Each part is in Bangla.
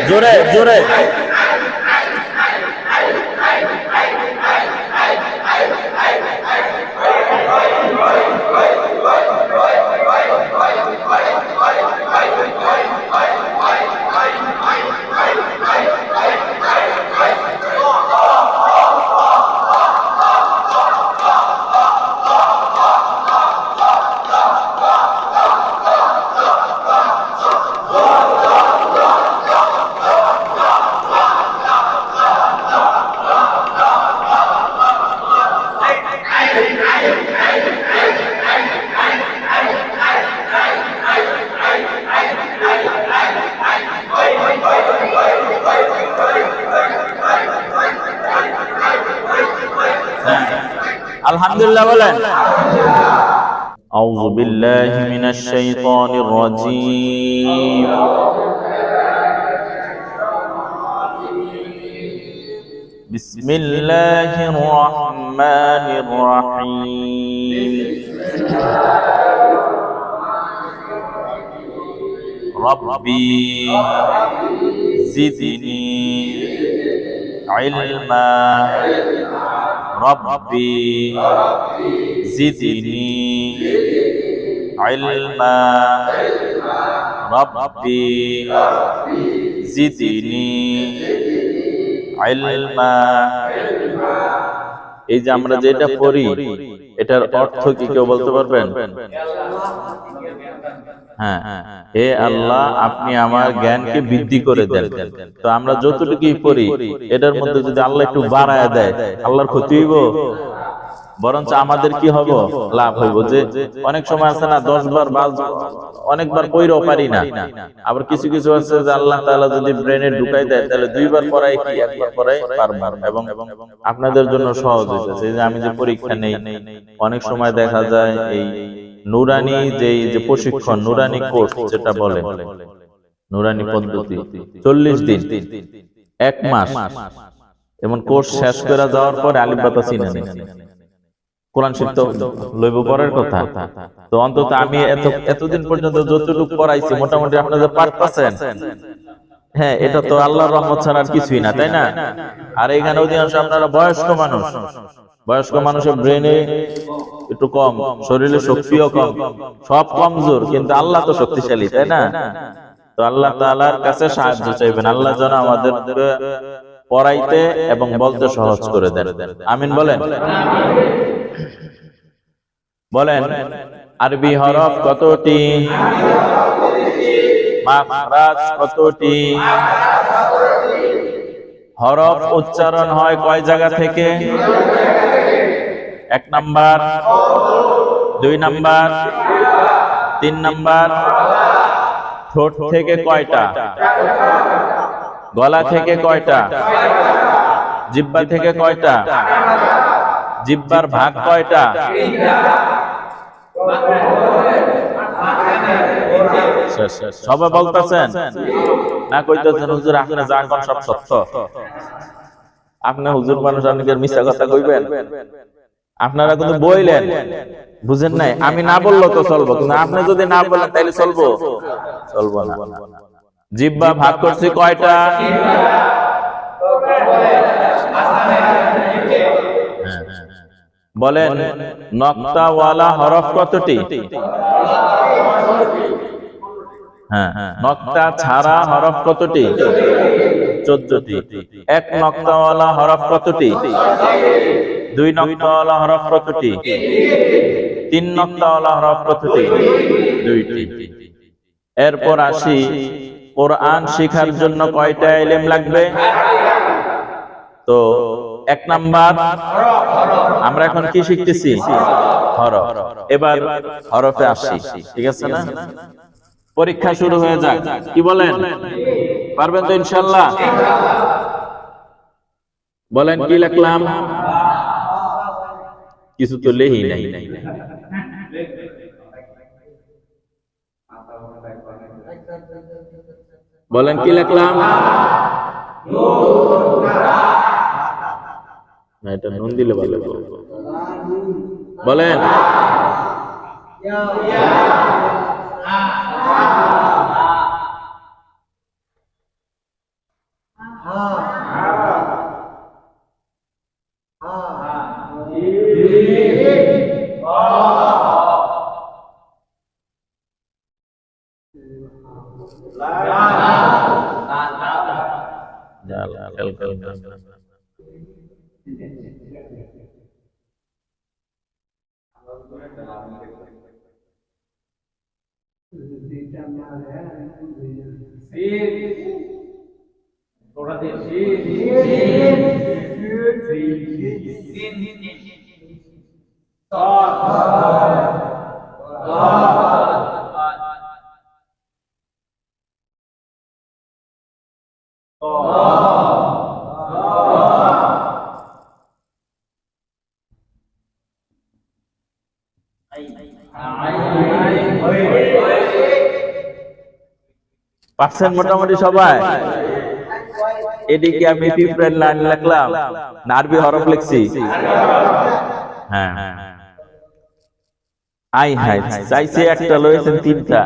জোরে জোরে। আলহামদুলিল্লাহ বলেন। আউযু বিল্লাহি মিনাশ শাইতানির রাজীম। বিসমিল্লাহির রহমানির রহিম। রব্বি জিদনি ইলমা। রব্বি জিদনি ইলমা। রব্বি জিদনি ইলমা। এই যে আমরা যেটা পড়ি এটার অর্থ কি কেউ বলতে পারবেন? হ্যাঁ, হে আল্লাহ আপনি আমার জ্ঞানকে বৃদ্ধি করে দেন। তো আমরা যতটুকুই পড়ি এটার মধ্যে যদি আল্লাহ একটু বাড়ায় দেয় আল্লাহর ক্ষতি হইব? বরঞ্চ আমাদের কি হব? লাভ হইব। যে অনেক সময় আছে না 10 বার অনেকবার পড়াও পারি না, আবার কিছু কিছু আছে যে আল্লাহ তাআলা যদি ব্রেনে ঢুকাই দেয় তাহলে 2 বার পড়াই কি 1 বার পড়াই পারবো। এবং আপনাদের জন্য সহজ হইতেছে। এই যে আমি যে পরীক্ষা নেই অনেক সময় দেখা যায় এই নুরানি যে প্রশিক্ষণ, নুরানি কোর্স যেটা বলে, নুরানি পদ্ধতি 40 দিন 1 মাস এমন কোর্স শেষ করে যাওয়ার পরে আলিফ বাতা চিনে নেই, কোরআন শিখতে লইব পরের কথা। তো অন্তত আমি এতদিন পর্যন্ত যতটুকু পড়াইছি মোটামুটি আপনাদের পারতেছেন। হ্যাঁ, এটা তো আল্লাহর রহমত ছাড়া আর কিছুই না, তাই না? আর এখানে অধিকাংশ আপনারা বয়স্ক মানুষ, বয়স্ক মানুষের ব্রেনে একটু কম, শরীরে শক্তিও কম, সব কমজোর, কিন্তু আল্লাহ তো শক্তিশালী, তাই না? তো আল্লাহ তাআলার কাছে সাহায্য চাইবেন, আল্লাহ যেন আমাদের পড়াইতে এবং বলতে সহজ করে দেন। আমিন বলেন। বলেন আরবি হরফ কতটি? মাখরাজ কতটি? হরফ উচ্চারণ হয় কয় জায়গা থেকে? 1 নাম্বার, 2 নাম্বার, 3 নাম্বার। ঠোঁট থেকে কয়টা? গলা থেকে কয়টা? জিহ্বা থেকে কয়টা? জিহ্বার ভাগ কয়টা? সবাই বলতেছেন না কইতেছেন? হুজুর আপনি যা কোন সব সত্য। আপনি হুজুর মানুষ, আপনি কি মিথ্যা কথা কইবেন? আপনারা কিন্তু বইলেন, বুঝেন নাই। আমি না বললো তো চলবো, কিন্তু আপনি যদি না বলেন তাহলে চলবো? চলবো না। জিহ্বা ভাগ করছি কয়টা? বলেন নক্তাওয়ালা হরফ কতটি? হ্যাঁ, নক্তা ছাড়া হরফ কতটি? 14টি। 1 নক্তাওয়ালা হরফ কতটি? 2 নক্তাওয়ালা হরফ কতটি? 3 নক্তাওয়ালা হরফ কতটি? 2টি। এরপর আসি কোরআন শিখার জন্য কয়টা ইলম লাগবে? তো 1 নাম্বার আমরা এখন কি শিখতেছি? হরফ। এবার হরফে আসি, ঠিক আছে না? পরীক্ষা শুরু হয়ে যাক, কি বলেন? পারবেন তো ইনশাআল্লাহ? বলেন কি লিখলাম? কিছু তো লেহি নাই। বলেন কি লিখলাম? না, এটা নুন দিলে ভালো। বলেন পারছেন মোটামুটি সবাই? এদিকে আমি পিঁপড়ের লাইন লিখলাম না আরবি হরফ লিখছি? হ্যাঁ, আই হাই চাইছে একটা লয়েছেন তিনটা।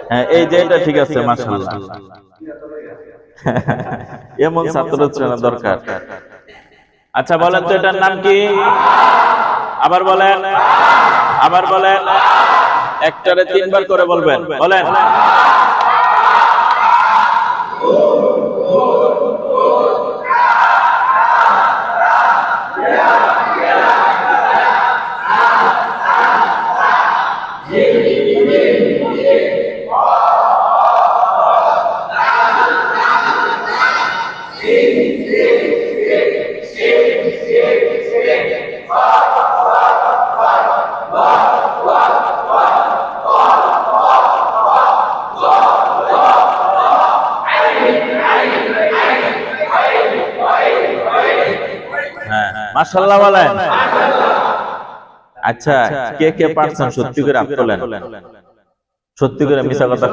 হ্যাঁ, এই যে এটা ঠিক আছে, মাশাআল্লাহ। এমন ছাত্র চেনা দরকার। আচ্ছা বলেন তো এটার নাম কি? আবার বলেন, আবার বলেন, একটারে তিনবার করে বলবেন। বলেন। মাশাআল্লাহ বলেন। আচ্ছা, কে কে পারছেন সত্যি করে হাত তোলেন। সত্যি করে মিছা কথা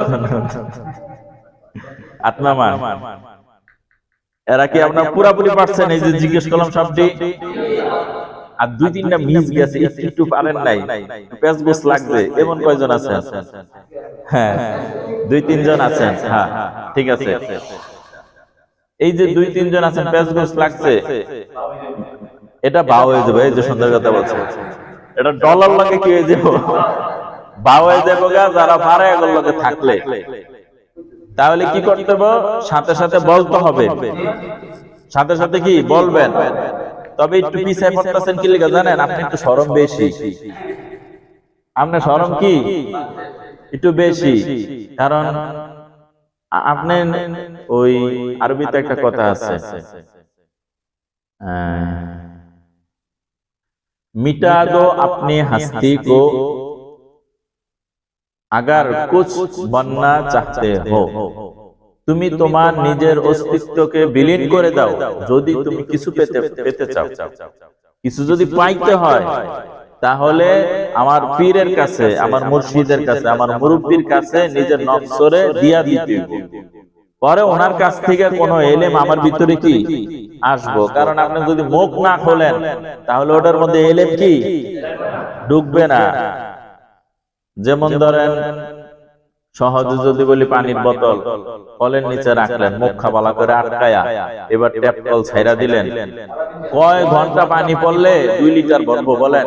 আত্মামান। এরা কি আপনার পুরাপুরি পারছেন? এই যে জিজ্ঞেস করলাম সবটি, আর দুই তিনটা মিস গেছে, একটু পারেন নাই, পেঁচগোছ লাগবে, এমন কয়জন আছেন? হ্যাঁ, দুই তিনজন আছেন। হ্যাঁ, ঠিক আছে। এই যে দুই তিনজন আছেন পেঁচগোছ লাগছে, এটা বাও হয়ে যাবে। এই যে সুন্দর কথা বলছে, এটা ডলার লাগে কি হয়ে যাবো, বাও হয়ে যাবো গা। যারা পারে এগুলো লোকে থাকলে তাহলে কি করতে হবে? সাথে সাথে বলতে হবে, সাথে সাথে কি বলবেন। তবে একটু পিছায় পড়তেছেন কি লিখা জানেন? আপনি একটু শরম বেশি। আপনার শরম কি একটু বেশি, কারণ আপনি ওই আরবিতে একটা কথা আছে, मिटा दो अपनी हस्ती को अगर कुछ बनना चाहते हो। তুমি তোমার নিজের অস্তিত্বকে বিলীন করে দাও যদি তুমি কিছু পেতে চাও। কিছু যদি পাইতে হয় তাহলে আমার পীরের কাছে, আমার মুর্শিদের কাছে, আমার মুরব্বির কাছে নিজের নফসরে দিয়া দিতে হবে। পরে ওনার কাছ থেকে কোনো এলেম আমার ভিতরে কি আসবো। কারণ আপনি যদি মুখ না খোলেন তাহলে ওটার মধ্যে এলেম কি ঢুকবে না। যেমন ধরেন সহজে যদি বলি পানির বোতল কলের নিচে রাখলেন, মুখ খাবালা করে আটকায়া, এবার ট্যাপ কল ছাইরা দিলেন, কয় ঘন্টা পানি পড়লে 2 লিটার ভরবো বলেন?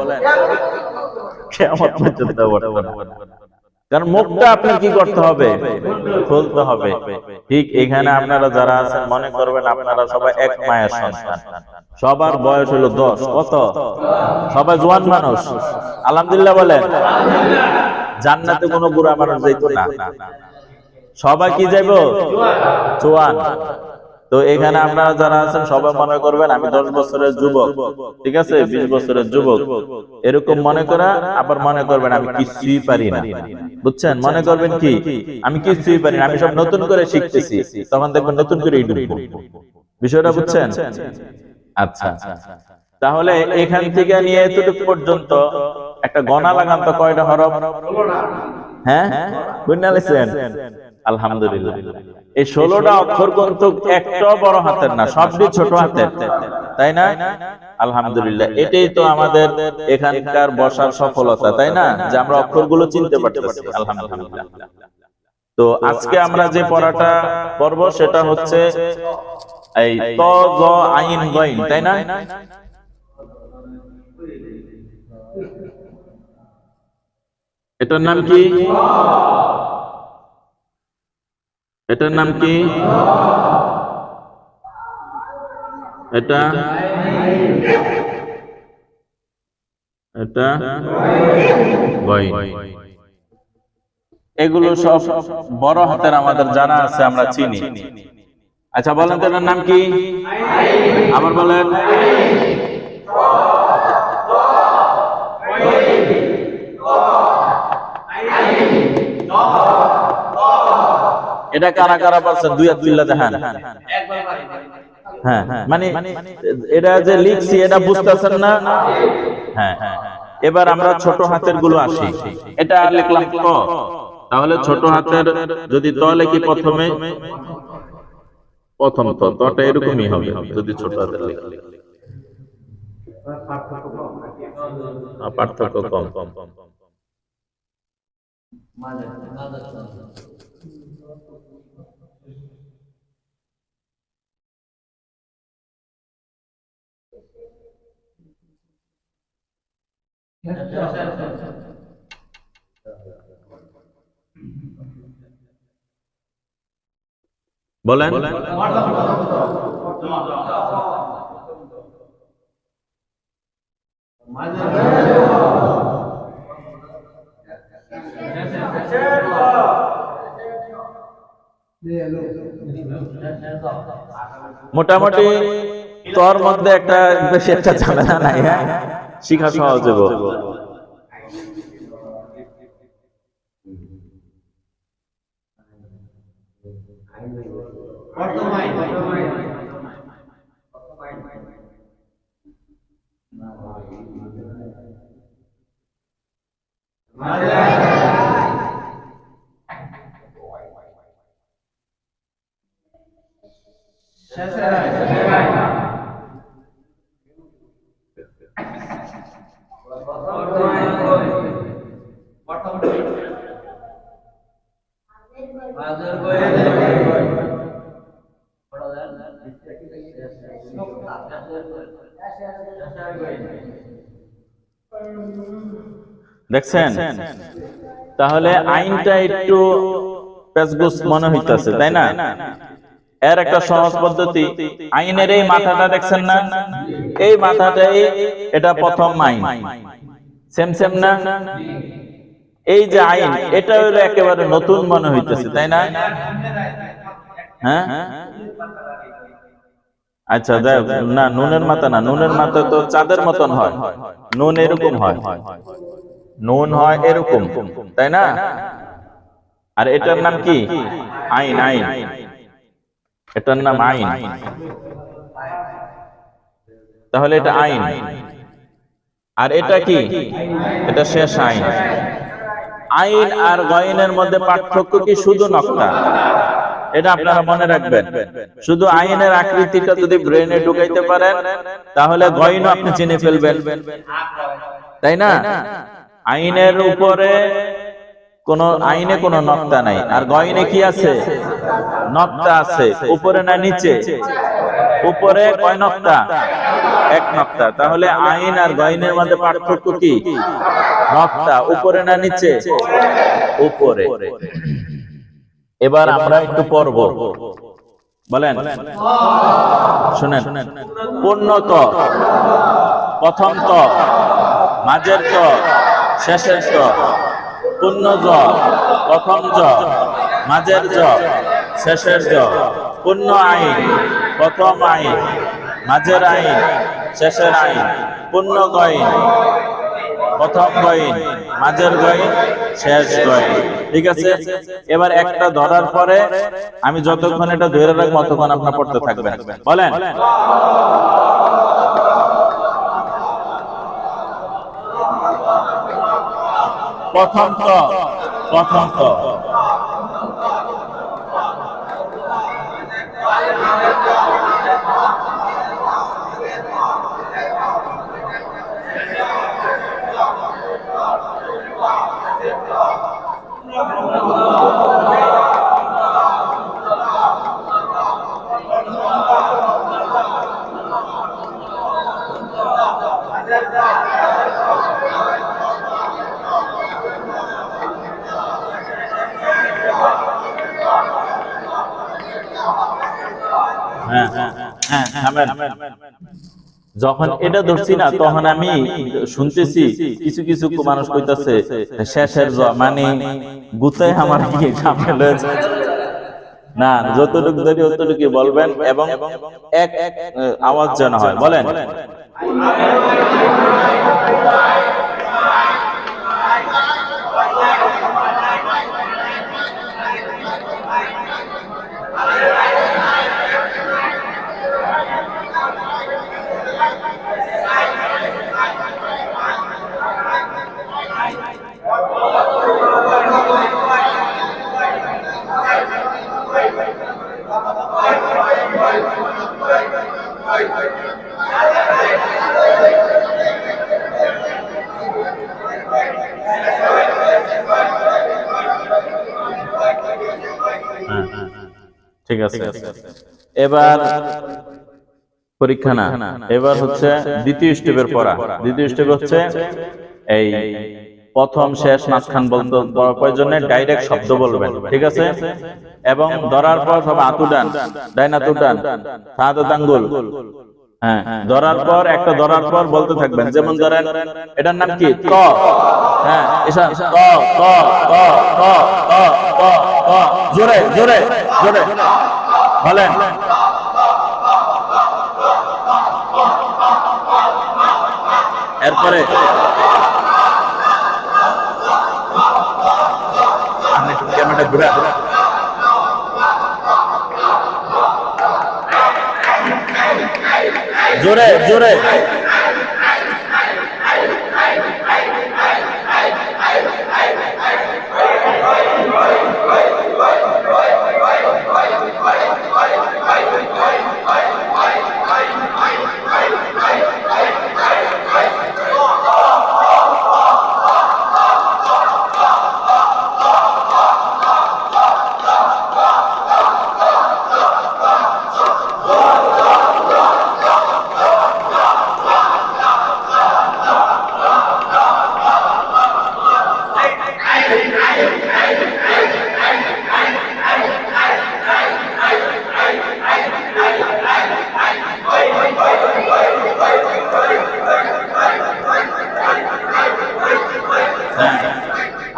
কিয়ামত পর্যন্ত ভরবো না। কারণ মুখটা আপনার কি করতে হবে? খুলতে হবে। ঠিক এখানে আপনারা যারা আছেন মনে করবেন আপনারা সবাই এক মায়ের সন্তান, সবার বয়স হলো 10। কত? সবাই জওয়ান মানুষ। আলহামদুলিল্লাহ বলেন। জান্নাতে কোনো বুড়া মানুষ যাইতো না, সবাই কি যাইবো? জওয়ান। তো এখানে আপনারা যারা আছেন সবাই মনে করবেন আমি 10 বছরের যুবক, ঠিক আছে, 20 বছরের যুবক, এরকম মনে করা। আবার মনে করবেন আমি কিছুই পারি না, বুঝছেন? মনে করবেন কি আমি কিছুই পারি না, আমি সব নতুন করে শিখতেছি, তখন দেখবেন নতুন করে ঢুকবো। বিষয়টা বুঝছেন? আচ্ছা, তাহলে এখান থেকে নিয়ে এতটুকু পর্যন্ত একটা গণা লাগান তো কয়টা হরফ? হ্যাঁ, গুণনা লিখছেন? আলহামদুলিল্লাহ। এই 16টা অক্ষর কিন্তু একটাও বড় হাতের না, সবই ছোট হাতের, তাই না? আলহামদুলিল্লাহ। এটাই তো আমাদের এখানকার বসার সফলতা, তাই না? যে আমরা অক্ষরগুলো চিনতে পারতেছি। আলহামদুলিল্লাহ। তো আজকে আমরা যে পড়াটা পড়ব সেটা হচ্ছে এই ত জ আইন গাইন, তাই না? এটার নাম কি? এটার নাম কি? এটা এটা গইন। এগুলো সব বড় হাতের আমাদের জানা আছে, আমরা চিনি। আচ্ছা বলেন তো এটার নাম কি? আবার বলেন। এটা কারা কারা পারছেন? দুই হাত তুলে দেখান। হ্যাঁ, মানে এটা যে লিখছি এটা বুঝতেছেন না? হ্যাঁ, এবার আমরা ছোট হাতের গুলো আসি। এটা লিখলাম ক, তাহলে ছোট হাতের যদি ত লিখি প্রথমে, প্রথম তটা এরকমই হবে যদি ছোট হাতের লিখি। পার্থক্য কম। বলেন। মোটামুটি তোর মধ্যে একটা বেশি একটা ঝামেলা নাই, হ্যাঁ, শিখা সহজ হবে। দেখছেন? তাহলে আইনটা একটু পেচগোছ মনে হইতেছে, তাই না? এর একটা সহজ পদ্ধতি, আইনের এই মাথাটা দেখছেন না? এই মাথাটাই এটা প্রথম আইন। সেম সেম না? এই যে আইন, এটা হলো একেবারে নতুন মনে হইতেছে, তাই না? হ্যাঁ, আচ্ছা না, নুনের মাথা না, নুনের মাথা তো চাঁদের মতন হয়, নুন এরকম হয়, নুন হয় এরকম, তাই না? আর এটার নাম কি? আইন। আইন, এটার নাম আইন। তাহলে এটা আইন। আর এটা কি? এটা শেষ আইন। আইন আর গয়নের মধ্যে পার্থক্য কি? শুধু নকতা। এটা আপনারা মনে রাখবেন। শুধু আইনের আকৃতিটা যদি ব্রেনে ঢুকাইতে পারেন, তাহলে গয়নও আপনি চিনে ফেলবেন, তাই না? আইনের উপরে আইনে কোনো নকতা নাই, আর গয়নে কি আছে? নকতা আছে। উপরে না নিচে? উপরে কয় নকতা? এক নকতা। তাহলে আইন আর গয়নের মধ্যে পার্থক্য কি? নকতা। উপরে না নিচে? উপরে। এবার আমরা একটু পড়ব, বলেন, শুনেন। পূর্ণ ত, প্রথম ত, মাঝের ত, শেষের ত। পূর্ণ জ, প্রথম জ, মাঝের জ, শেষের জ। পূর্ণ আইন, প্রথম আইন, মাঝের আইন, শেষের আইন। পূর্ণ গইন, প্রথম গইন, মাঝের গইন, শেষ গইন। ঠিক আছে? এবার একটা ধরার পরে আমি যতক্ষণ এটা ধরে রাখবো ততক্ষণ আপনার পড়তে থাকবেন। বলেন। প্রথম ত, প্রথম ত। হ্যাঁ হ্যাঁ থামেন। যখন এটা ধরছি না তখন আমি শুনতেছি কিছু কিছু মানুষ কইতাছে শেষের মানে গুতায় আমার কি সামনে রয়েছে না, যতটুকু ধরি ততটুকু বলবেন এবং এক আওয়াজ যেন হয়। বলেন ঠিক আছে। এবার পরীক্ষা না, এবার হচ্ছে দ্বিতীয় স্টেপের পড়া। দ্বিতীয় স্টেপ হচ্ছে এই প্রথম শেষ মাঝখান বলতে প্রয়োজনে ডাইরেক্ট শব্দ বলবেন, ঠিক আছে? এবং ধরার পর সব হাতু ডান, ডাইন হাতু ডান, হাত আঙ্গুল, হ্যাঁ ধরার পর একটা ধরার পর বলতে থাকবেন। যেমন ধরেন এটার নাম কি ক, হ্যাঁ এসা ক ক ক ক ক ক ক, জোরে জোরে জোরে বলেন। এরপরে ক্যামেরাটা ঘুরা, জোরে জোরে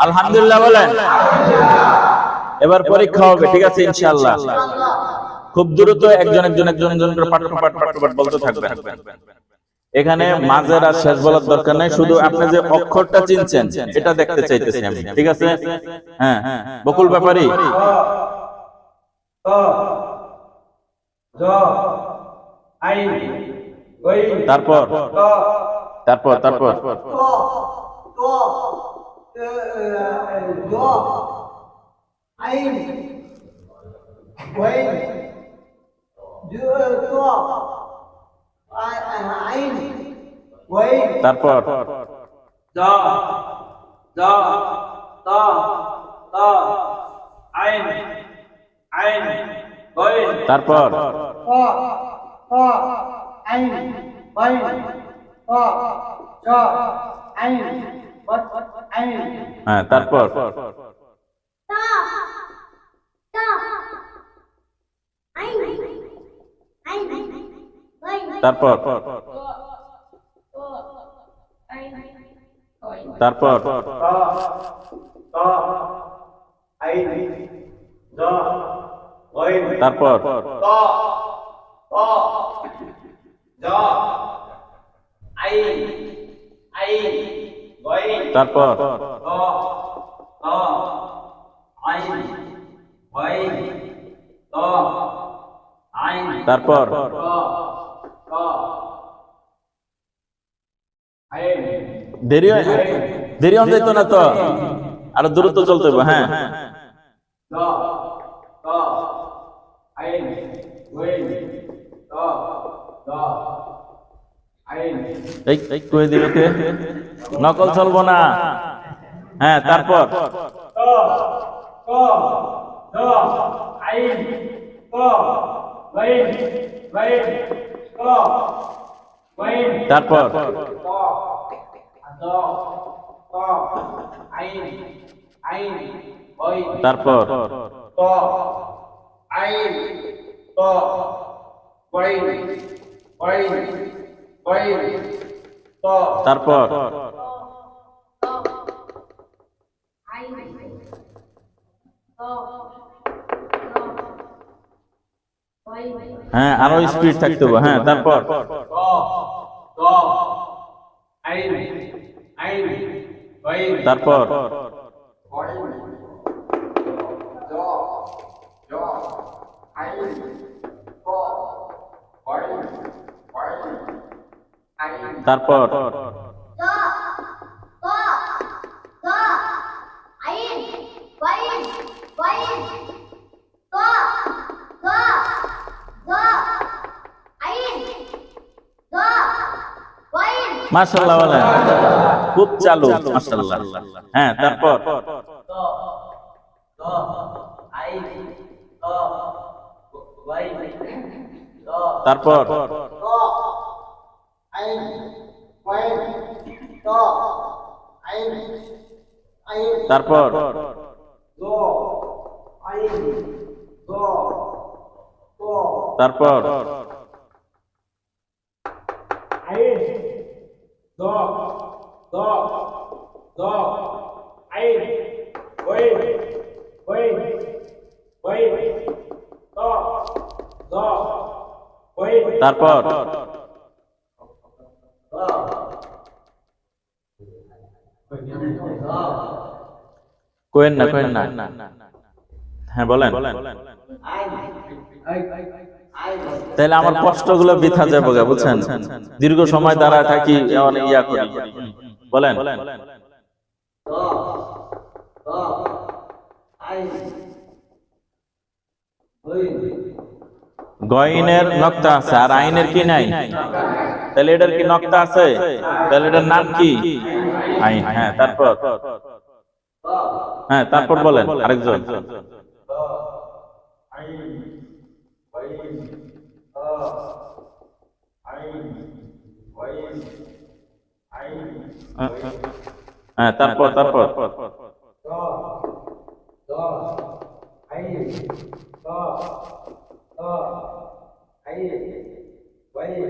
আলহামদুলিল্লাহ বলেন। এবার পরীক্ষা হবে, ঠিক আছে ইনশাআল্লাহ। খুব দ্রুত একজন একজন একজন একজন করে পাঠ পাঠ পাঠ পাঠ বলতে থাকবেন। এখানে মাঝের আর শেষ বলার দরকার নাই, শুধু আপনি যে অক্ষরটা চিনছেন এটা দেখতে চাইতেছি আমি, ঠিক আছে? হ্যাঁ বকুল ব্যাপারী তারপর তারপর তারপর তারপর তারপর হ্যাঁ তারপর তারপর তারপর তারপর তারপর তারপর দেরি দেরি হয়ে যেত না তো, আরো দ্রুত চলতে হবে। হ্যাঁ কয়ে দিল কে, নকল চলবো না। হ্যাঁ তারপর তারপর তারপর তারপর হ্যাঁ আরো স্পিড থাকতে হবে। হ্যাঁ তারপর তারপর তারপর মাশাআল্লাহ বলেন, খুব চালু মাশাআল্লাহ। হ্যাঁ তারপর তারপর তারপর তারপর তারপর কোয়েন না কোয়েন না। হ্যাঁ বলেন। তাহলে আমার কষ্টগুলো বৃথা যাবে, বুঝছেন? দীর্ঘ সময় দাঁড়ায় থাকি, অনেক ইয়া করি। বলেন। গয়নের নক্তা আছে আর আইনের কি নাই? তাহলে এটার কি নক্তা আছে? তাহলে এটার নাম কি? আইন। হ্যাঁ তারপর হ্যাঁ তারপর বলেন আরেকজন। হ্যাঁ তারপর তারপর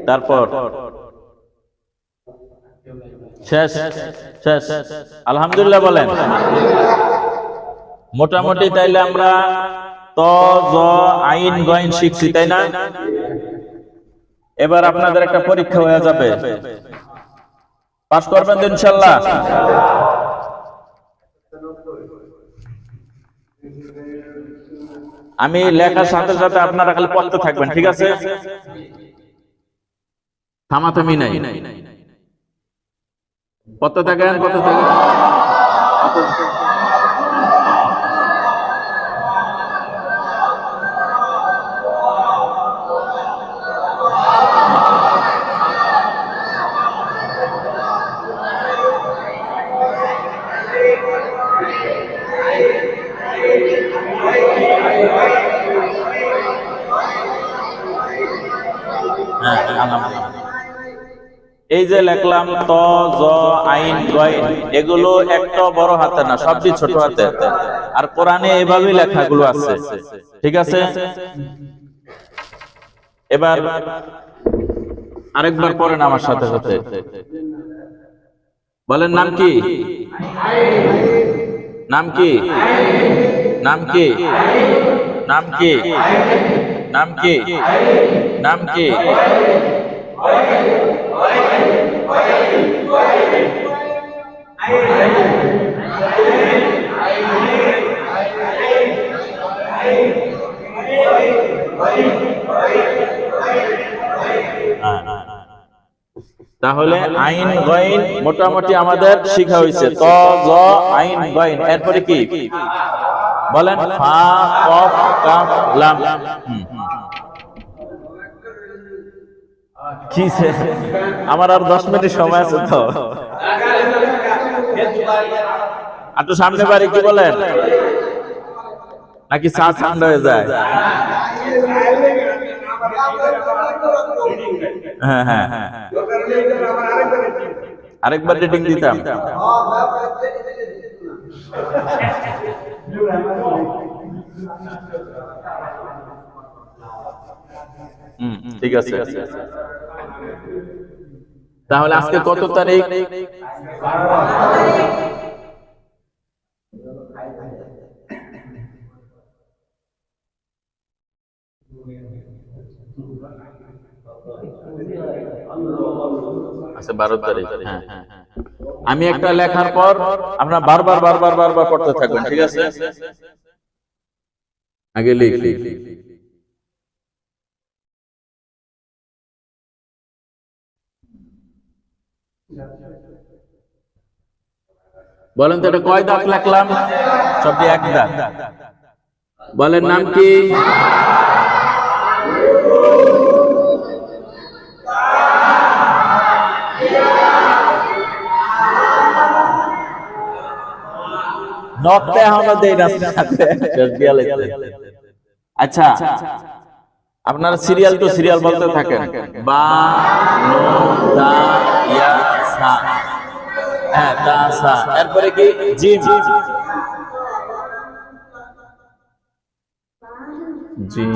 তারপর শেষ শেষ। আলহামদুলিল্লাহ বলেন। মোটামুটি তাইলে আমরা ত জ আইন গয়ন শিখছি, তাই না? এবার আপনাদের একটা পরীক্ষা হয়ে যাবে, পাস করবেন তো ইনশাআল্লাহ? আমি লেখার সাথে সাথে আপনারা খালি পড়তে থাকবেন, ঠিক আছে? থামাথামি নাই, পড়তে থাকেন পড়তে থাকেন। এই যে লিখলাম ত জ আইন গয়ন, এগুলো একটা বড় হাতে না, সবই ছোট হাতে। আর কোরআনে এভাবেই লেখাগুলো আছে, ঠিক আছে? এবার আরেকবার পড়েন আমার সাথে সাথে। বলেন নাম কি? নাম কি? নাম কি? নাম কি? নাম কি? নাম কি? তাহলে আইন গয়ন মোটামুটি আমাদের শিখা হয়েছে। ত জ আইন গয়ন, এরপরে কি বলেন? ফা কফ কাফ লাম। কি আমার আর 10 মিনিট সময় আছে তো, একটু সামনে বাড়ি। কি বলেন? নাকি চা ঠান্ডা হয়ে যায়? হ্যাঁ হ্যাঁ হ্যাঁ, আরেকবার রেটিং দিতাম। ঠিক আছে। তাহলে আজকে কত তারিখ? আচ্ছা 12 তারিখ। হ্যাঁ, আমি একটা লেখার পর আপনারা বারবার বারবার বারবার পড়তে থাকবেন, ঠিক আছে? আগে লিখি। বলেন তো এটা কয় দাগ লিখলাম? সবটি এক দাগ। বলেন নাম কি? নকতে আমরা দেই না। আচ্ছা, আপনারা সিরিয়াল টু সিরিয়াল বলতে থাকেন। বা নো দা ইয়া সা। হ্যাঁ, দা সা। এরপরে কি? জিম। জিম।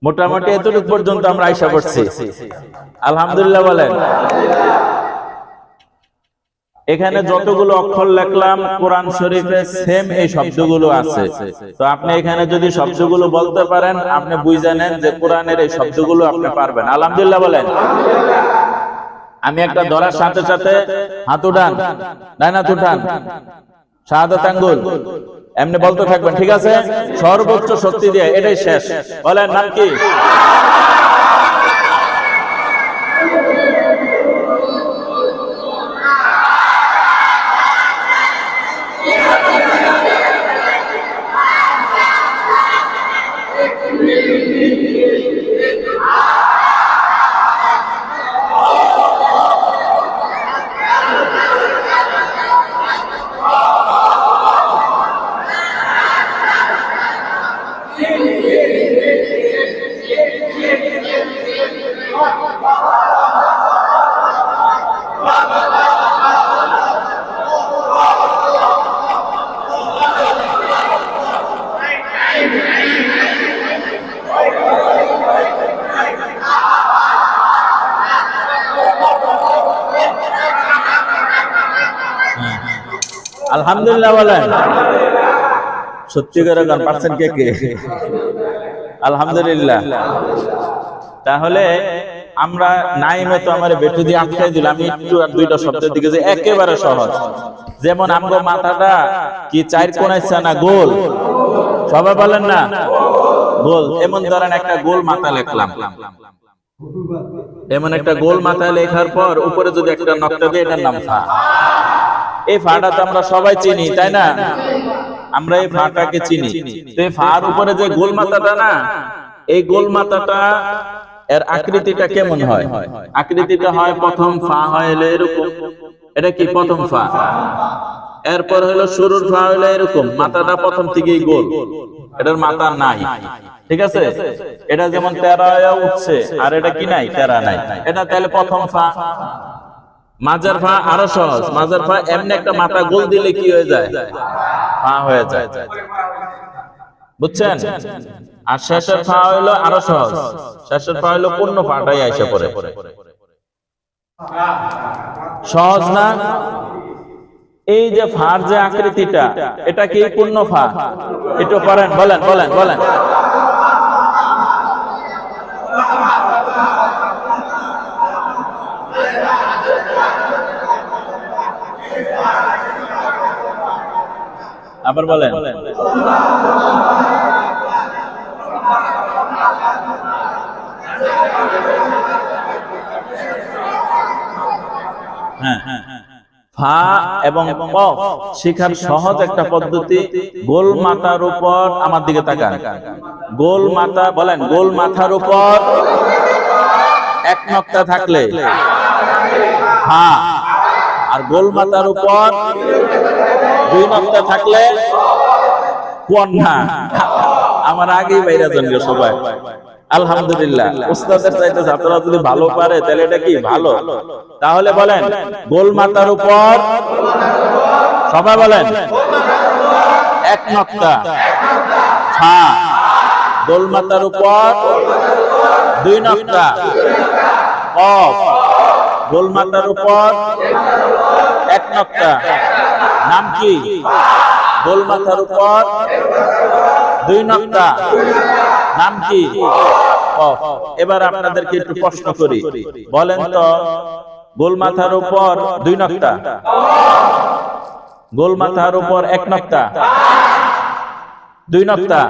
মোটামুটি এতটুকু পর্যন্ত আমরা আশা করছি। আলহামদুলিল্লাহ বলেন। এখানে যতগুলো অক্ষর লিখলাম কোরআন শরীফে সেম এই শব্দগুলো আছে। তো আপনি এখানে যদি শব্দগুলো বলতে পারেন, আপনি বুঝে নেন যে কোরআনের এই শব্দগুলো আপনি পারবেন। আলহামদুলিল্লাহ বলেন। আমি একটা ধরার সাথে সাথে হাত উঠান, ডাইনাত উঠান, শাহাদাত আঙ্গুল, এমনি বলতে থাকবেন, ঠিক আছে? সর্বোচ্চ শক্তি দিয়ে। এটাই শেষ। বলেন নাম কি? আলহামদুলিল্লাহ বলেন। সত্যিকার গান পারছেন কে কে? আলহামদুলিল্লাহ। তাহলে আমরা নাইমে তো আমার বেটু দিয়ে আটকাই দিলাম। আমি একটু আর দুইটা শব্দের দিকে যে একেবারে সহজ। যেমন আমগো মাথাটা কি চার কোণায় না গোল? সবাই বলেন না গোল। এমন ধরেন একটা গোল মাথা লিখলাম। এমন একটা গোল মাথা লেখার পর উপরে যদি একটা নকটা দিই, এটার নাম ফা। এই ফাটা তো আমরা সবাই চিনি, তাই না? আমরা এই ফাটাকে চিনি। তো এই ফার উপরে যে গোল মাথাটা না, এই গোল মাথাটা এর আকৃতিটা কেমন হয়? আকৃতিটা হয় প্রথম ফা হয় এরকম। এটা কি প্রথম ফা? এরপর হলো শুরুর ফা হলো এরকম। মাথাটা প্রথম থেকেই গোল, এটার মাথা নাই, ঠিক আছে? এটা যেমন তেরা উঠছে, আর এটা কি নাই? তেরা নাই। এটা তাহলে প্রথম ফা। মাজার ফা আরো সহজ। মাজার ফা এমনি একটা মাথা গোল দিলে কি হয়ে যায়? ফা হয়ে যায়। বুঝছেন? আর শেষের ফা হইলো আরো সহজ। শেষের ফা হইলো পূর্ণ ফাটাই আইসা পড়ে। সহজ না? এই যে ফার যে আকৃতিটা, এটা কি পূর্ণ ফা? একটু করেন, বলেন বলেন বলেন। আবার বলেন। ফা এবং কফ শিখার সহজ একটা পদ্ধতি। গোল মাথার উপর, আমার দিকে তাকান, গোল মাথা, বলেন গোল মাথার উপর এক নক্তা থাকলে ফা, আর গোল মাথার উপর দুই নক্তা থাকলে কন্যা। আমার আগেই বাইরে জন্য সবাই আলহামদুলিল্লাহ। উস্তাদের চাইতে ছাত্ররা যদি ভালো পারে তাহলে এটা কি ভালো? তাহলে বলেন গোল মাথার উপর, সবাই বলেন এক নক্তা ফা, গোল মাথার উপর দুই নক্তা কফ, গোল মাথার উপর এক নক্তা, নাম কি? গোল মাথার উপর দুই নক্তা, নাম কি? কফ। এবার আপনাদেরকে একটু প্রশ্ন করি, বলেন তো গোল মাথার উপর দুই নক্তা, গোল মাথার উপর এক নক্তা, দুই নক্তা,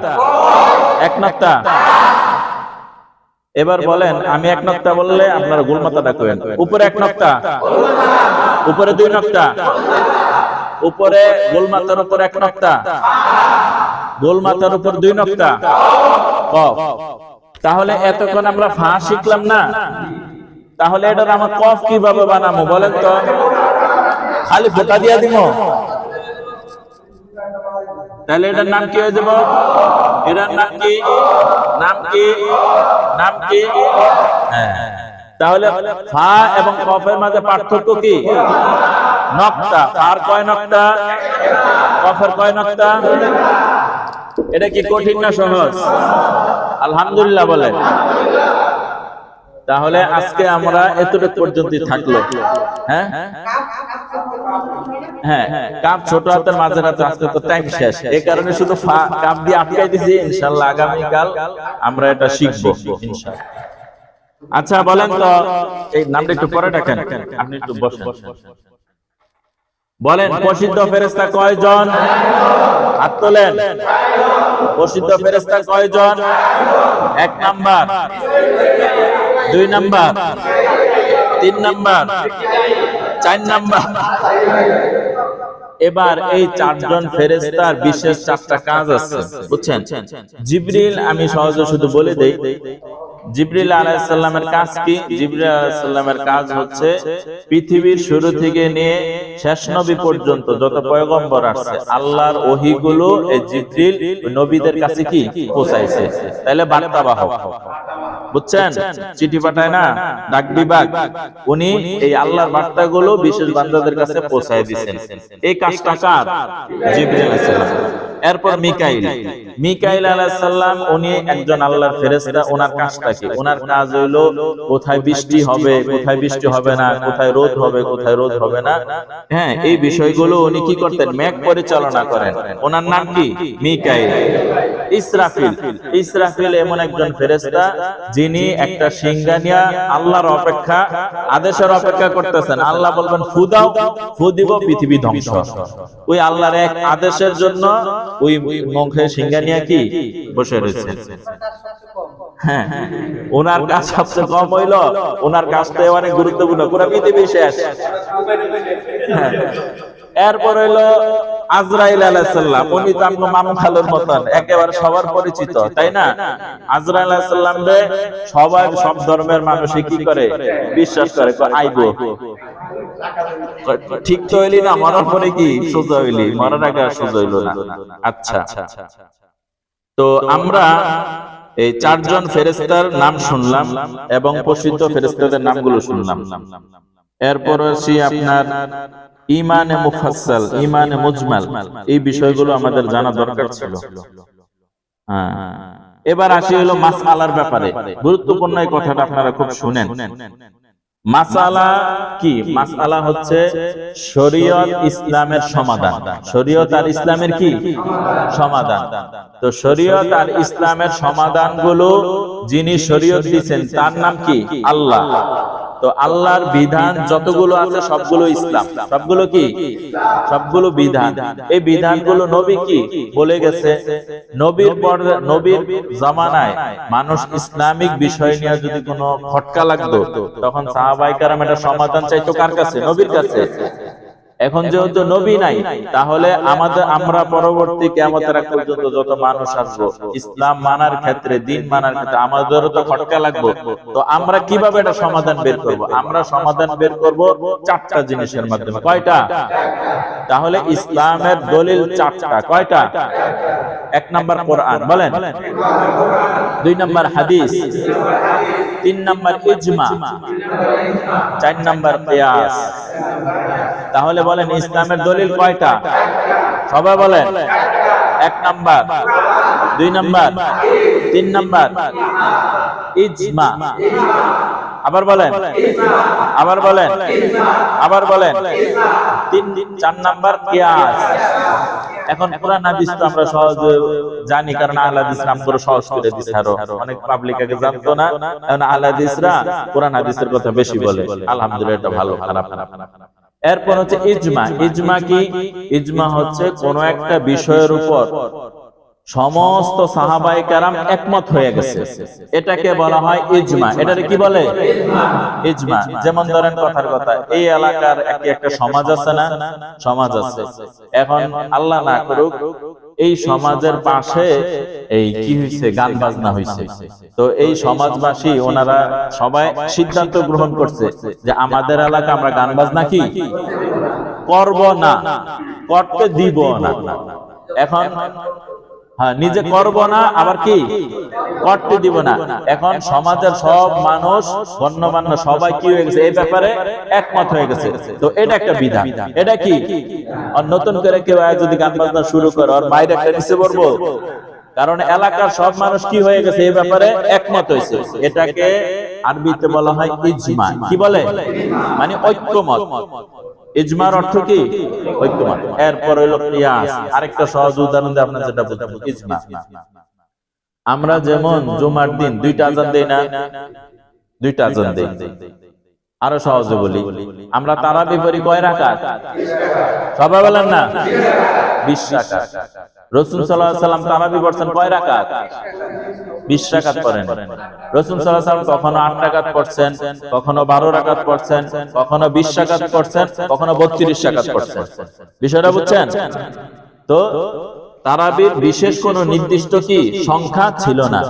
এক নক্তা। এবার বলেন আমি এক নক্তা বললে আপনারা গোল মাথাটা করেন। উপরে এক নক্তা, উপরে দুই নক্তা, উপরে গোল মাথার উপর এক নক্তা, গোল মাথার উপর দুই নক্তা, কফ। তাহলে এতক্ষণ আমরা ফা শিখলাম না? তাহলে এটার আমার কফ কিভাবে বানাবো বলেন তো? খালি ফোঁটা দিয়া দিব? তাহলে এটার নাম কি হয়ে যাব? এটার নাম কি? নাম কি? নাম কি? তাহলে ফা এবং কফের মাঝে পার্থক্য কি? নক্তা। ফার কয় নক্তা? কফের কয় নক্তা? এটা কি কঠিন না সহজ? আলহামদুলিল্লাহ বলেন। তাহলে আজকে আমরা এতটুকু পর্যন্ত থাকলো। হ্যাঁ হ্যাঁ, কাপ ছোট হাতের মাঝের হাতে, আজকে তো টাইম শেষ, এই কারণে শুধু কাপ দিয়ে আটকাই দিছি। ইনশাআল্লাহ আগামীকাল আমরা এটা শিখবো ইনশাআল্লাহ। আচ্ছা বলেন তো, এই নামটা একটু পরে রাখেন, আপনি একটু বসেন। বলেন প্রসিদ্ধ ফেরেশতা কয়জন? হাত তোলেন। প্রসিদ্ধ ফেরেশতা কয়জন? এক নাম্বার, দুই নাম্বার, তিন নাম্বার, চার নাম্বার। এবার এই চারজন ফেরেশতার বিশেষ চারটা কাজ আছে, বুঝছেন? জিবরিল, আমি সহজে শুধু বলে দেই, জিবরিল আলাইহিস সালামের কাজ কি? জিবরিল আলাইহিস সালামের কাজ হচ্ছে পৃথিবীর শুরু থেকে নিয়ে শেষ নবী পর্যন্ত যত পয়গম্বর আসছে আল্লাহর ওহীগুলো এই জিবরিল নবীদের কাছে কি পৌঁছাইছে। তাহলে বার্তাবাহক, বুঝছেন? চিঠি পাঠায় না ডাক বিভাগ, উনি এই আল্লাহর বার্তাগুলো বিশেষ বান্দাদের কাছে পৌঁছায় দিবেন। এই কাজটা কার? জিবরিল আলাইহিস সালাম। এরপর মিকাইল, মিকাইল আলাইহিস সালাম উনি একজন আল্লাহর ফেরেশতা। ওনার কাজটা কি? ওনার কাজ হলো কোথায় বৃষ্টি হবে, কোথায় বৃষ্টি হবে না, কোথায় রোদ হবে, কোথায় রোদ হবে না, হ্যাঁ, এই বিষয়গুলো উনি কি করতেন? মেঘ পরিচালনা করেন। ওনার নাম কি? মিকাইল। ইসরাফিল, ইসরাফিল এমন একজন ফেরেশতা যিনি একটা সিংহা নিয়ে আল্লাহর অপেক্ষা, আদেশের অপেক্ষা করতেছেন। আল্লাহ বলবেন ফু দাও, ফু দিব, পৃথিবী ধ্বংস। ওই আল্লাহর এক আদেশের জন্য ওই মুখে সিংহা নিয়ে কি বসে রয়েছে। হ্যাঁ, ওনার কাজ সবচেয়ে কম হইল, ওনার কাজটা অনেক গুরুত্বপূর্ণ, পুরো পৃথিবী শেষ। এরপর হইলো আজরাইল আলাইহিস সালাম। উনি তো আমরা মামু খালুর মতন, একেবারে সবার পরিচিত, তাই না? আজরাইল আলাইহিস সালাম রে সবাই, সব ধর্মের মানুষ কি করে? বিশ্বাস করে, আইবো। ঠিক তো হইলি না? মরার পরে কি সোজা হইলি? মরার আগে সোজা হইল না। আচ্ছা, তো আমরা এই চারজন ফেরেশতার নাম শুনলাম এবং প্রসিদ্ধ ফেরেশতাদের নামগুলো শুনলাম। এরপর আসি আপনার ইমানে মুফাসসাল, ইমানে মুজমাল, এই বিষয়গুলো আমাদের জানা দরকার ছিল। হ্যাঁ, এবার আসি হলো মাসআলার ব্যাপারে। গুরুত্বপূর্ণ এই কথাটা আপনারা খুব শুনেন। মাসআলা কি? মাসআলা হচ্ছে শরীয়ত ইসলামের সমাধান। শরীয়ত আর ইসলামের কি সমাধান? তো শরীয়ত আর ইসলামের সমাধানগুলো যিনি শরীয়ত দিয়েছেন তার নাম কি? আল্লাহ। তো আল্লাহর বিধান যতগুলো আছে সবগুলো ইসলাম। সবগুলো কি? সবগুলো বিধান। এই বিধানগুলো নবী কি বলে গেছে? নবীর পর নবীর জামানায় মানুষ ইসলামিক বিষয় নিয়ে যদি কোনো খটকা লাগতো তখন সাহাবায়ে কেরাম এটা সমাধান চাইতো কার কাছে? নবীর কাছে। এখন যেহেতু নবী নাই, তাহলে আমরা পরবর্তী কিয়ামতের আগ পর্যন্ত যত মানুষ আসবো ইসলাম মানার ক্ষেত্রে, দিন মানার ক্ষেত্রে আমাদেরও তো খটকা লাগবে। তো আমরা কিভাবে এটা সমাধান বের করব? আমরা সমাধান বের করব চারটা জিনিসের মাধ্যমে। কয়টা? তাহলে ইসলামের দলিল চারটা। কয়টা? 1 নাম্বার কোরআন, বলেন। 2 নাম্বার হাদিস, 3 নাম্বার ইজমা, 4 নাম্বার কিয়াস। তাহলে বলেন ইসলামের দলিল কয়টা? সবাই বলেন। 1 নাম্বার, 2 নাম্বার, 3 নাম্বার ইজমা। আবার বলেন, আবার বলেন, আবার বলেন। 4 নাম্বার কিয়াস। এখন কোরআন হাদিস তো আমরা সহজে জানি, কারণ আহলে হাদিস নাম করে সহজ করে দিছে। আরো অনেক পাবলিক আগে জানতো না, এখন আহলে হাদিসরা কোরআন হাদিসের কথা বেশি বলে। আলহামদুলিল্লাহ, এটা ভালো, খারাপ না। এরপর হচ্ছে ইজমা। ইজমা কি? ইজমা হচ্ছে কোন একটা বিষয়ের উপর সমস্ত সাহাবায়ে কেরাম একমত হয়ে গেছে, এটাকে বলা হয় ইজমা। এটারে কি বলে? ইজমা। যেমন ধরেন কথার কথা, এই এলাকার একটা সমাজ আছে না? সমাজ আছে। এখন আল্লাহ না করুক এই সমাজের পাশে এই কি হইছে, গান বাজনা হইছে। তো এই সমাজবাসী ওনারা সবাই সিদ্ধান্ত গ্রহণ করছে যে আমাদের এলাকা আমরা গান বাজনা কি করব না, করতে দিব না। এখন হ্যাঁ, নিজে করব না, আবার কি করতে দিব না। এখন সমাজের সব মানুষ, গণ্যমান্য সবাই কি হয়ে গেছে এই ব্যাপারে একমত হয়ে গেছে। তো এটা একটা বিধান। এটা কি? আর নতুন করে কেউ যদি গান বাজনা শুরু করে আর বাইরে একটা নিচে পড়বো, কারণ এলাকার সব মানুষ কি হয়ে গেছে এই ব্যাপারে একমত হয়েছে। এটাকে আরবিতে বলা হয় ইজমা। কি বলে? মানে ঐক্যমত। ইজমার অর্থ কি? ঐক্যমত। এরপর হলো কিয়াস। আরেকটা সহজ উদাহরণ দিয়ে আপনারা যেটা বুঝবেন ইজমা। আমরা যেমন জুমার দিন 2টা আযান দেই না? 2টা আযান দেই। আরো সহজে বলি, আমরা তারাবি পড়ি কয় রাকাত? সবাই বলেন না? 20 রাকাত। রাসূল সাল্লাল্লাহু আলাইহি ওয়াসাল্লাম তারাবি পড়ছেন কয় রাকাত? 20 রাকাত পড়েন। রাসূল সাল্লাল্লাহু আলাইহি ওয়াসাল্লাম কখনো 8 রাকাত পড়ছেন, কখনো 12 রাকাত পড়ছেন, কখনো 20 রাকাত পড়ছেন, কখনো 32 রাকাত পড়ছেন। বিষয়টা বুঝছেন? তো তারাবির বিশেষ কোন নির্দিষ্ট কি সংখ্যা ছিল না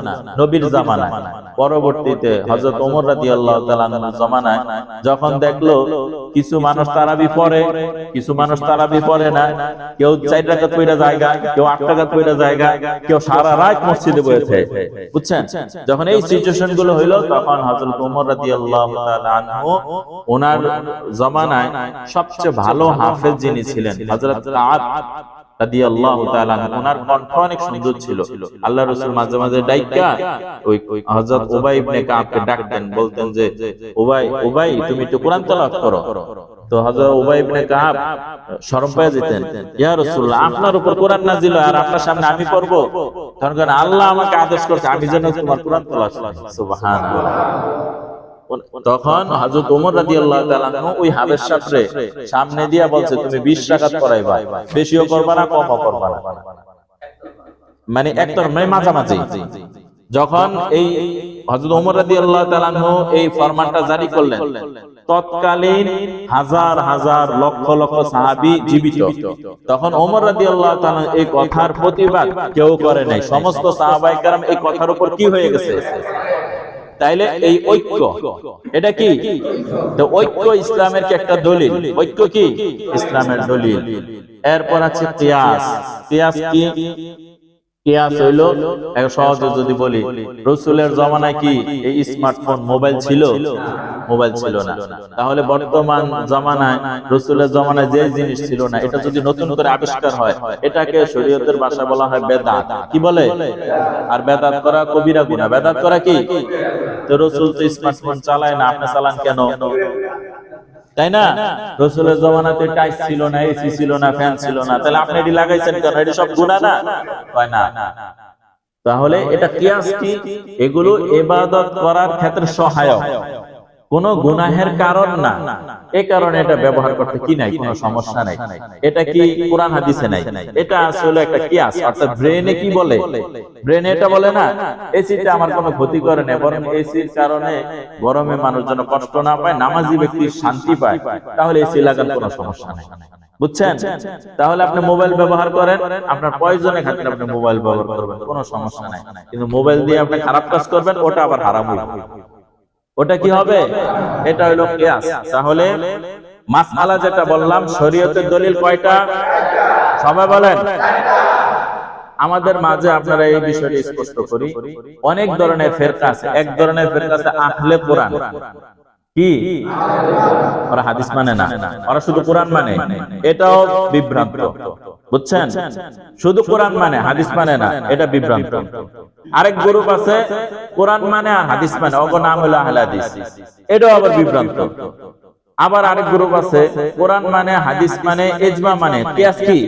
নবীর জামানায়। পরবর্তীতে হযরত ওমর রাদিয়াল্লাহু তাআলা আনহু জামানায় যখন দেখলো কিছু মানুষ তারাবি পড়ে, কিছু মানুষ তারাবি পড়ে না, কেউ 4 রাকাত পড়া জায়গা, কেউ 8 রাকাত পড়া জায়গা, কেউ সারা রাত মসজিদে বসে, বুঝছেন? যখন এই সিচুয়েশন গুলো হইলো তখন হযরত ওমর রাদিয়াল্লাহু তাআলা আনহু ওনার জামানায় সবচেয়ে ভালো হাফেজ যিনি ছিলেন হযরত কাব রাদিয়াল্লাহু তাআলা, ওনার কণ্ঠ অনেক সুন্দর ছিল। আল্লাহ রাসূল মাঝে মাঝে ডাইকা ওই হযরত উবাই ইবনে কাবকে ডাকতেন, বলতেন যে উবাই তুমি একটু কোরআন তেলাওয়াত করো। তো হযরত উবাই ইবনে কাব শরম পেয়ে যেতেন, ইয়া রাসূলুল্লাহ আপনার উপর কোরআন নাযিল হয় আর আপনার সামনে আমি পড়ব? কারণ আল্লাহ আমাকে আদেশ করেছে আমি যেন তোমার কোরআন তেলাওয়াত করি। সুবহানাল্লাহ। তখন হযরত ওমর রাদিয়াল্লাহু তাআলা ওই হাবেশ সাহেবরে সামনে দিয়া বলছে তুমি 20 রাকাত পড়াইবা, বেশিও করবা না কমও করবা না, মানে একটার মাঝামাঝি। যখন এই হযরত ওমর রাদিয়াল্লাহু তাআলা এই ফরমানটা জারি করলেন, তৎকালীন হাজার হাজার লক্ষ লক্ষ সাহাবী জীবিত। তখন ওমর রাদিয়াল্লাহু তাআলা এই কথার প্রতিবাদ কেউ করে নাই। সমস্ত সাহাবায়ে কেরাম এই কথার উপর কি হয়ে গেছে? তাইলে এই ঐক্য, এটা কি? তো ঐক্য ইসলামের কি একটা দলিল? ঐক্য কি ইসলামের দলিল। এরপর আছে কিয়াস। কিয়াস কি? কিয়াস হইল সহজে যদি বলি, রাসূলের জামানায় কি এই স্মার্টফোন মোবাইল ছিল? মোবাইল ছিল না। তাহলে বর্তমান জামানায় রাসূলের জামানায় যে জিনিস ছিল না, এটা যদি নতুন করে আবিষ্কার হয়, এটাকে শরীয়তের ভাষায় বলা হয় বেদাত। কি বলে? আর বেদাত করা কবিরা গুনাহ। বেদাত করা কি? তো রাসূল তো স্মার্টফোন চালায় না, আপনি চালান কেন? তাই না? রাসূলের জামানাতে টাইচ ছিল না, এসি ছিল না, ফ্যান ছিল না, তাহলে আপনি এটি লাগাইছেন কেন? এটি সব গুনাহ না? হয় না। তাহলে এটা কিয়াস কি? এগুলো ইবাদত করার ক্ষেত্রে সহায়ক, কোন গুনাহের কারণ না। এই কারণে এটা ব্যবহার করতে কি নাই, কোনো সমস্যা নাই। এটা কি কোরআন হাদিসে নাই, এটা আসলে একটা কিয়াস। অর্থাৎ ব্রেনে কি বলে? ব্রেনে এটা বলে না এসিতে আমার কোনো ক্ষতি করে না, বরং এসির কারণে গরমে মানুষ যেন কষ্ট না পায়, নামাজি ব্যক্তি শান্তি পায়, তাহলে এসি লাগার কোনো সমস্যা নাই। বুঝছেন? তাহলে আপনি মোবাইল ব্যবহার করেন, আপনার প্রয়োজনে খাতিরে আপনি মোবাইল ব্যবহার করবেন, কোনো সমস্যা নাই। কিন্তু মোবাইল দিয়ে আপনি খারাপ কাজ করবেন, ওটা আবার হারাম হইবে। ওটা কি হবে? এটা হলো কিয়াস। তাহলে মাসআলা যেটা বললাম, শরীয়তের দলিল কয়টা? সবাই বলেন। আমাদের মাঝে আপনারা এই বিষয়টি স্পষ্ট করি, অনেক ধরনের ফিরকা আছে। এক ধরনের ফিরকা আছে আহলে কোরআন। কি? ওরা হাদিস মানে না, ওরা শুধু কোরআন মানে। এটাও বিভ্রান্ত। বুঝছেন? শুধু কোরআন মানে, হাদিস মানে না, এটা বিভ্রান্ত। আরেক গ্রুপ আছে কোরআন মানে আর হাদিস মানে, ওগো নাম হলো আহলে হাদিস। এটাও আবার বিভ্রান্ত। আবার আরেক গ্রুপ আছে কোরআন মানে, হাদিস মানে, ইজমা মানে, কিয়াস কি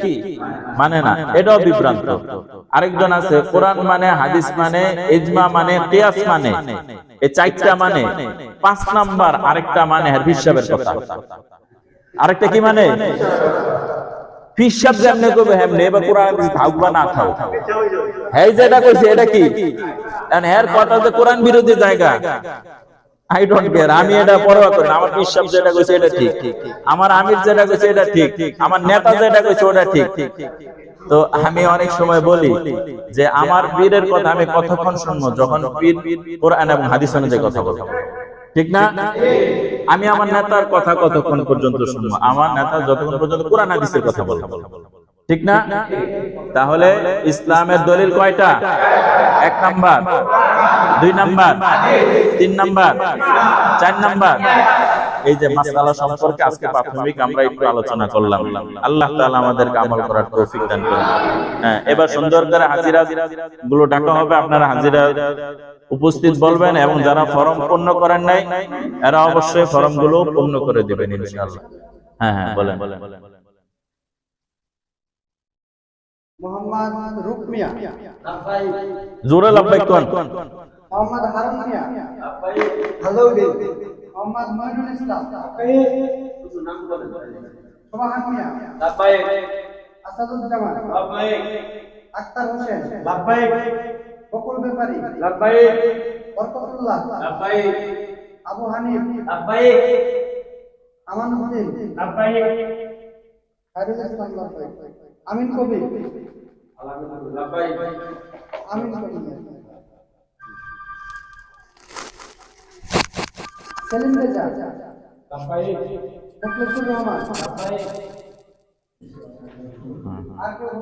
মানে না, এটাও বিভ্রান্ত। আরেকজন আছে কোরআন মানে, হাদিস মানে, ইজমা মানে, কিয়াস মানে, এই চারটা মানে। 5 নাম্বার আরেকটা মানে হিসাবের কথা। আরেকটা কি মানে? হিসাব যেমনে করবে হেমনে, এবার কোরআন হাদিস থাকবা না থাক, এই যেটা কইছে এটা কি? কারণ এর কথা যে কোরআন বিরোধী জায়গা, আই ডোন্ট কেয়ার, আমি এটা পরোয়া করি না। আমার হিসাব যেটা কইছে এটা ঠিক, আমার আমির যেটা কইছে এটা ঠিক, আমার নেতা যেটা কইছে ওটা ঠিক। তো আমি অনেক সময় বলি যে আমার পীরের কথা আমি কতক্ষণ শুনবো? যখন পীর কোরআন এবং হাদিস অনুযায়ী কথা বলবে, ঠিক না? আমি আমার নেতার কথা কতক্ষণ পর্যন্ত শুনবো? আমার নেতা যতক্ষণ পর্যন্ত কোরআন হাদিসের কথা বলবে, ঠিক না? তাহলে ইসলামের দলিল কয়টা? 1 নাম্বার, 2 নাম্বার, 3 নাম্বার, 4 নাম্বার। এই যে মাসআলা সম্পর্কে আজকে প্রাথমিক আমরা একটু আলোচনা করলাম। আল্লাহ তাআলা আমাদেরকে আমল করার তৌফিক দান করুন। হ্যাঁ, এবার সুন্দর করে হাজিরা গুলো ডাকা হবে, আপনারা হাজিরা উপস্থিত বলবেন, এবং যারা ফর্ম পূর্ণ করেন নাই এরা অবশ্যই ফর্ম গুলো পূর্ণ করে দিবেন ইনশাআল্লাহ। হ্যাঁ হ্যাঁ, বলেন। মোহাম্মদ রুকমিয়া, জোরে লাব্বাইক কোন। মোহাম্মদ হারুন মিয়া, হ্যালো মোহাম্মদ মইনুল ইসলাম, শুধু নাম বলেন। সুবহান মিয়া, লাব্বাইক। আসাদুজ্জামান, লাব্বাইক। আক্তার হোসেন, লাব্বাইক। বকুল ব্যাপারী, লাব্বাইক। বরকতুল্লাহ, লাব্বাইক। আবু হানিফ, লাব্বাইক। আমানুদ্দিন, লাব্বাইক। খায়রুল ইসলাম, লাব্বাইক। আমিন কবির, লাব্বাইক। আমিন কবির। সেলিম রেজা, লাব্বাইক। মুখলেসুর রহমান, লাব্বাইক। আর কেউ?